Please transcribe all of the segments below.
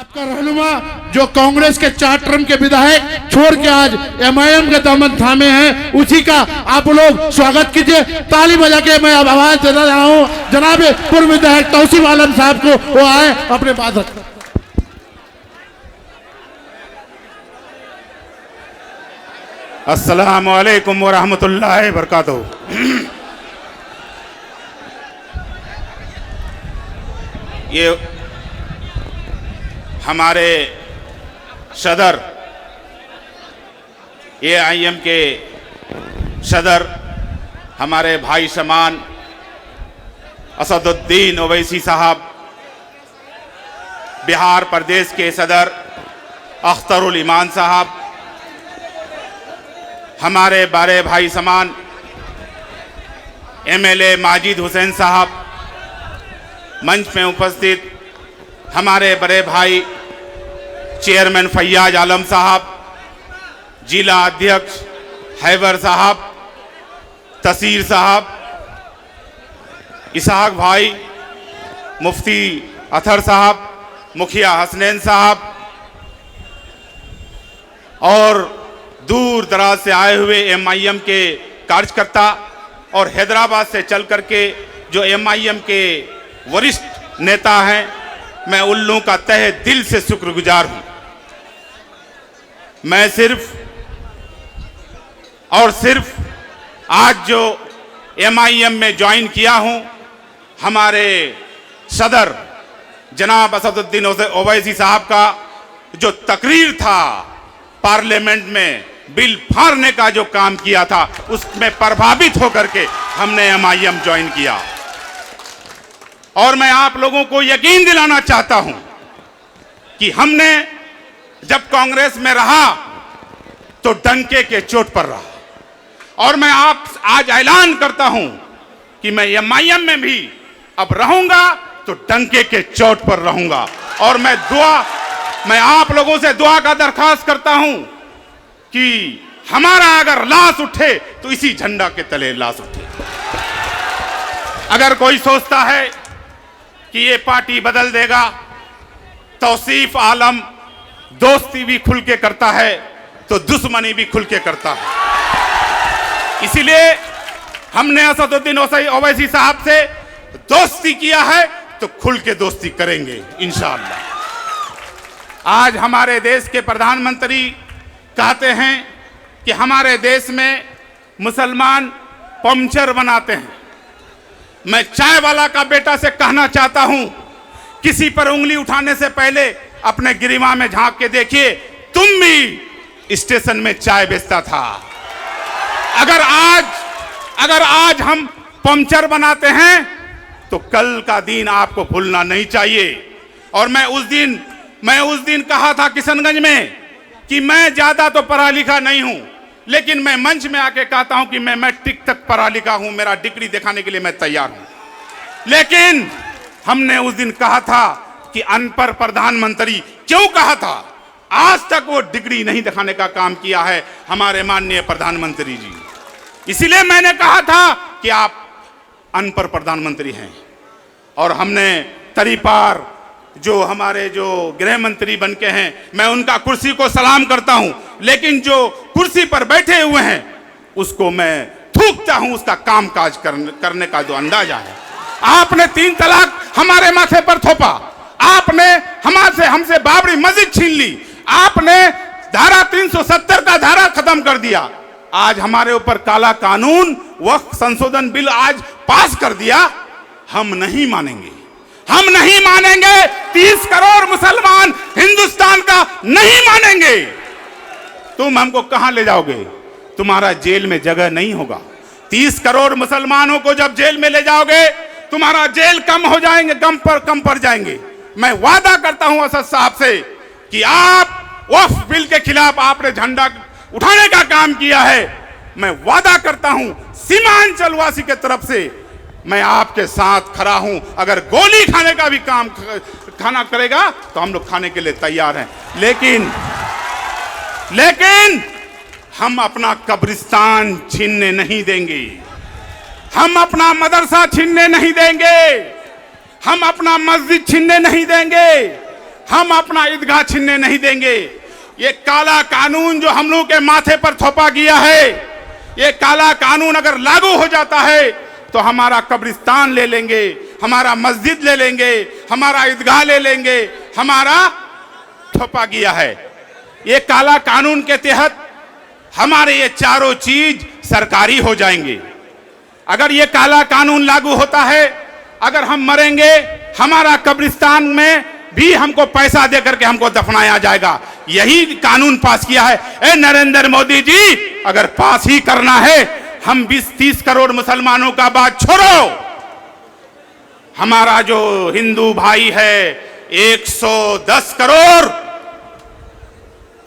आपका रहनुमा जो कांग्रेस के 4 टर्म के विधायक छोड़ के आज एमआईएम के दामन थामे हैं, उसी का आप लोग स्वागत कीजिए। ताली बजा के मैं अब आवाज देना रहा हूँ जनाब पूर्व विधायक तौसीफ आलम साहब को, वो आए अपने बात रखें। अस्सलाम वालेकुम व रहमतुल्लाहि व बरकातहू। ये हमारे सदर एआईएम के सदर हमारे भाई समान असदुद्दीन ओवैसी साहब, बिहार प्रदेश के सदर अख्तरुल ईमान साहब, हमारे बड़े भाई समान एमएलए माजिद हुसैन साहब, मंच में उपस्थित हमारे बड़े भाई चेयरमैन फैयाज आलम साहब, जिला अध्यक्ष हैबर साहब, तसीर साहब, इसहाक भाई, मुफ्ती अथर साहब, मुखिया हसनैन साहब और दूर दराज से आए हुए एमआईएम के कार्यकर्ता और हैदराबाद से चल करके जो एमआईएम के वरिष्ठ नेता हैं, मैं उन लोगों का तहे दिल से शुक्रगुजार हूं। मैं सिर्फ और सिर्फ आज जो एमआईएम में ज्वाइन किया हूं, हमारे सदर जनाब असदुद्दीन ओवैसी साहब का जो तकरीर था पार्लियामेंट में बिल फाड़ने का जो काम किया था, उसमें प्रभावित होकर के हमने एमआईएम ज्वाइन किया। और मैं आप लोगों को यकीन दिलाना चाहता हूं कि हमने जब कांग्रेस में रहा तो डंके के चोट पर रहा, और मैं आप आज ऐलान करता हूं कि मैं एमआईएम में भी अब रहूंगा तो डंके के चोट पर रहूंगा। और मैं आप लोगों से दुआ का दरखास्त करता हूं कि हमारा अगर लाश उठे तो इसी झंडा के तले लाश उठे। अगर कोई सोचता है कि ये पार्टी बदल देगा, तौसीफ आलम दोस्ती भी खुल के करता है तो दुश्मनी भी खुल के करता है। इसीलिए हमने असदुद्दीन ओवैसी साहब से दोस्ती किया है तो खुल के दोस्ती करेंगे इंशाअल्लाह। आज हमारे देश के प्रधानमंत्री कहते हैं कि हमारे देश में मुसलमान पंचर बनाते हैं। मैं चाय वाला का बेटा से कहना चाहता हूं, किसी पर उंगली उठाने से पहले अपने गिरिमा में झांक के देखिए, तुम भी स्टेशन में चाय बेचता था। अगर आज हम पंचर बनाते हैं तो कल का दिन आपको भूलना नहीं चाहिए। और मैं उस दिन कहा था किशनगंज में कि मैं ज्यादा तो पढ़ा लिखा नहीं हूं, लेकिन मैं मंच में आके कहता हूं कि मैं मैट्रिक तक पढ़ा लिखा हूं, मेरा डिग्री दिखाने के लिए मैं तैयार हूं। लेकिन हमने उस दिन कहा था कि अनपढ़ प्रधानमंत्री, क्यों कहा था? आज तक वो डिग्री नहीं दिखाने का काम किया है हमारे माननीय प्रधानमंत्री जी। इसीलिए मैंने कहा था कि आप अनपढ़ प्रधानमंत्री हैं। और हमने तरीपार जो हमारे जो गृह मंत्री बन के हैं, मैं उनका कुर्सी को सलाम करता हूं, लेकिन जो कुर्सी पर बैठे हुए हैं उसको मैं थूकता हूं, उसका कामकाज करने का जो अंदाजा है। आपने 3 तलाक हमारे माथे पर थोपा, आपने हमसे बाबरी मस्जिद छीन ली, आपने धारा 370 का धारा खत्म कर दिया, आज हमारे ऊपर काला कानून वक्फ संशोधन बिल आज पास कर दिया। हम नहीं मानेंगे, हम नहीं मानेंगे। 30 करोड़ मुसलमान हिंदुस्तान का नहीं मानेंगे। तुम हमको कहां ले जाओगे? तुम्हारा जेल में जगह नहीं होगा। 30 करोड़ मुसलमानों को जब जेल में ले जाओगे, तुम्हारा जेल कम हो जाएंगे, कम पर जाएंगे। मैं वादा करता हूं असद साहब से कि आप वक्फ बिल के खिलाफ आपने झंडा उठाने का काम किया है। मैं वादा करता हूं सीमांचल वासी के तरफ से मैं आपके साथ खड़ा हूं। अगर गोली खाने का भी काम खाना करेगा तो हम लोग खाने के लिए तैयार हैं, लेकिन हम अपना कब्रिस्तान छीनने नहीं देंगे, हम अपना मदरसा छीनने नहीं देंगे, हम अपना मस्जिद छीनने नहीं देंगे। हम अपना ईदगाह छीनने नहीं देंगे। ये काला कानून जो हम लोगों के माथे पर थोपा गया है, ये काला कानून अगर लागू हो जाता है तो हमारा कब्रिस्तान ले लेंगे, हमारा मस्जिद ले लेंगे, हमारा ईदगाह ले लेंगे, हमारा थोपा गया है। ये काला कानून के तहत हमारे ये चारों चीज सरकारी हो जाएंगे। अगर ये काला कानून लागू होता है, अगर हम मरेंगे हमारा कब्रिस्तान में भी हमको पैसा दे करके हमको दफनाया जाएगा। यही कानून पास किया है। ए नरेंद्र मोदी जी, अगर पास ही करना है, हम 20-30 करोड़ मुसलमानों का बात छोड़ो, हमारा जो हिंदू भाई है 110 करोड़,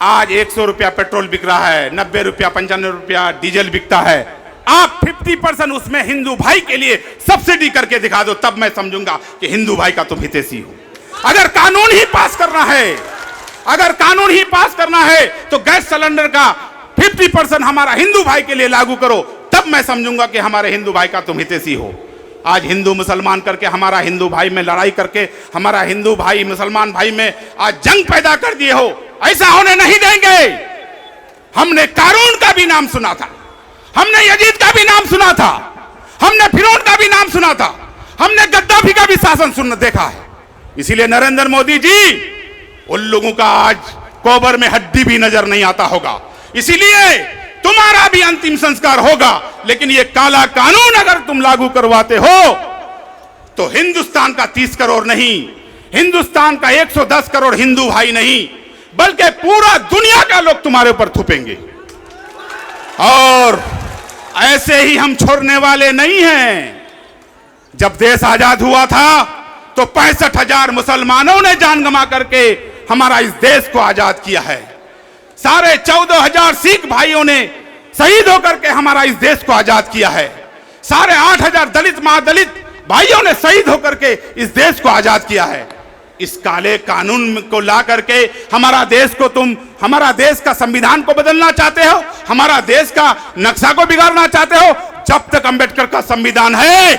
आज 100 रुपया पेट्रोल बिक रहा है, 90 रुपया 95 रुपया डीजल बिकता है। आप 50% उसमें हिंदू भाई के लिए सब्सिडी करके दिखा दो, तब मैं समझूंगा कि हिंदू भाई का तुम हितैषी हो। अगर कानून ही पास करना है, अगर कानून ही पास करना है तो गैस सिलेंडर का 50% हमारा हिंदू भाई के लिए लागू करो, तब मैं समझूंगा कि हमारे हिंदू भाई का तुम हितैषी हो। आज हिंदू मुसलमान करके, हमारा हिंदू भाई में लड़ाई करके, हमारा हिंदू भाई मुसलमान भाई में आज जंग पैदा कर दिए हो। ऐसा होने नहीं देंगे। हमने कारून का भी नाम सुना था, हमने यजीद का भी नाम सुना था, हमने फिरौन का भी नाम सुना था, हमने गद्दाफी का भी शासन सुन देखा है। इसीलिए नरेंद्र मोदी जी, उन लोगों का आज कोबर में हड्डी भी नजर नहीं आता होगा। इसीलिए तुम्हारा भी अंतिम संस्कार होगा। लेकिन ये काला कानून अगर तुम लागू करवाते हो तो हिंदुस्तान का 30 करोड़ नहीं, हिंदुस्तान का 110 करोड़ हिंदू भाई नहीं, बल्कि पूरा दुनिया का लोग तुम्हारे ऊपर थूपेंगे। और ऐसे ही हम छोड़ने वाले नहीं हैं। जब देश आजाद हुआ था तो 65,000 मुसलमानों ने जान गंवा करके हमारा इस देश को आजाद किया है। साढ़े 14,000 सिख भाइयों ने शहीद होकर के हमारा इस देश को आजाद किया है। साढ़े 8,000 दलित महादलित भाइयों ने शहीद होकर के इस देश को आजाद किया है। इस काले कानून को ला करके हमारा देश को तुम, हमारा देश का संविधान को बदलना चाहते हो, हमारा देश का नक्शा को बिगाड़ना चाहते हो। जब तक अंबेडकर का संविधान है,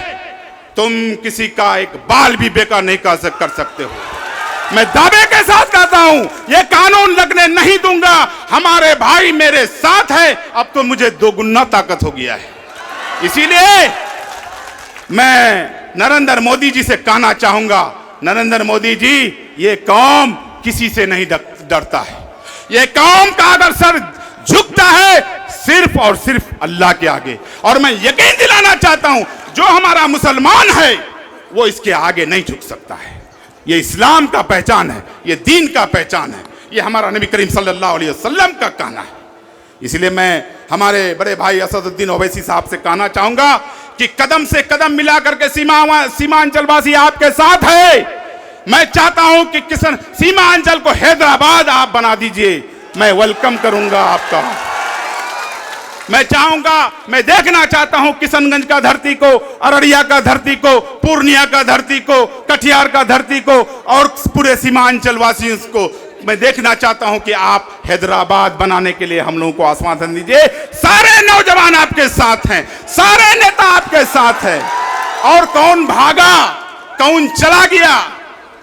तुम किसी का एक बाल भी बेकार नहीं कर सकते हो। मैं दावे के साथ कहता हूं, यह कानून लगने नहीं दूंगा। हमारे भाई मेरे साथ है, अब तो मुझे दोगुना ताकत हो गया है। इसीलिए मैं नरेंद्र मोदी जी से कहना चाहूंगा, नरेंद्र मोदी जी, ये कौम किसी से नहीं डरता है। ये कौम का अगर सर झुकता है सिर्फ और सिर्फ अल्लाह के आगे। और मैं यकीन दिलाना चाहता हूं, जो हमारा मुसलमान है वो इसके आगे नहीं झुक सकता है। ये इस्लाम का पहचान है, ये दीन का पहचान है, ये हमारा नबी करीम सल्लल्लाहु अलैहि वसल्लम का कहना है। इसलिए मैं हमारे बड़े भाई असदुद्दीन ओवैसी साहब से कहना चाहूंगा कि कदम से कदम मिला करके सीमांचलवासी आपके साथ है। मैं चाहता हूं कि सीमांचल को हैदराबाद आप बना दीजिए, मैं वेलकम करूंगा आपका। मैं चाहूंगा, मैं देखना चाहता हूं किशनगंज का धरती को, अररिया का धरती को, पूर्णिया का धरती को, कटिहार का धरती को और पूरे सीमांचल वासियों को मैं देखना चाहता हूं कि आप हैदराबाद बनाने के लिए हम लोगों को आश्वासन दीजिए। सारे नौजवान आपके साथ हैं, सारे नेता आपके साथ हैं। और कौन भागा, कौन चला गया,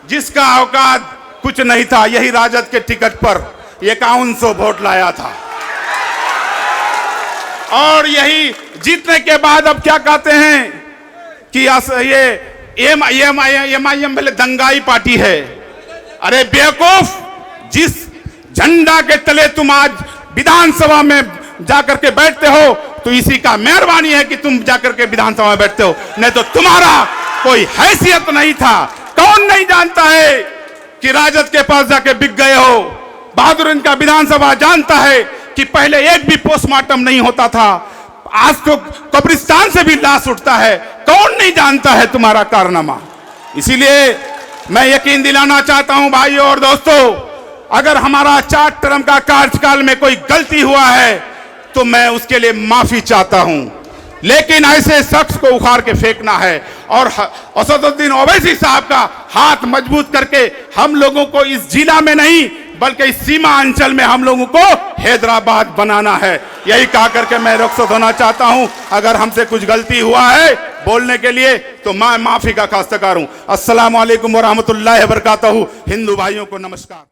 जिसका औकात कुछ नहीं था, यही राजद के टिकट पर 5100 वोट लाया था। और यही जीतने के बाद अब क्या कहते हैं कि ये एमआईएम भले दंगाई पार्टी है। अरे बेवकूफ, जिस झंडा के तले तुम आज विधानसभा में जाकर के बैठते हो तो इसी का मेहरबानी है कि तुम जाकर के विधानसभा में बैठते हो, नहीं तो तुम्हारा कोई हैसियत नहीं था। कौन नहीं जानता है कि राजद के पास जाके बिक गए हो। बहादुर इनका विधानसभा जानता है कि पहले एक भी पोस्टमार्टम नहीं होता था, आज तो कब्रिस्तान से भी लाश उठता है। कौन नहीं जानता है तुम्हारा कारनामा। इसीलिए मैं यकीन दिलाना चाहता हूं भाइयों और दोस्तों, अगर हमारा 4 टर्म का कार्यकाल में कोई गलती हुआ है तो मैं उसके लिए माफी चाहता हूं, लेकिन ऐसे शख्स को उखाड़ के फेंकना है। और असदुद्दीन ओवैसी साहब का हाथ मजबूत करके हम लोगों को इस जिला में नहीं बल्कि इस सीमा अंचल में हम लोगों को हैदराबाद बनाना है। यही कहा करके मैं रुखसत होना चाहता हूं। अगर हमसे कुछ गलती हुआ है बोलने के लिए, तो मैं माफी का खास्तकार हूं। अस्सलाम वालेकुम व रहमतुल्लाहि व बरकातहू। हिंदू भाइयों को नमस्कार।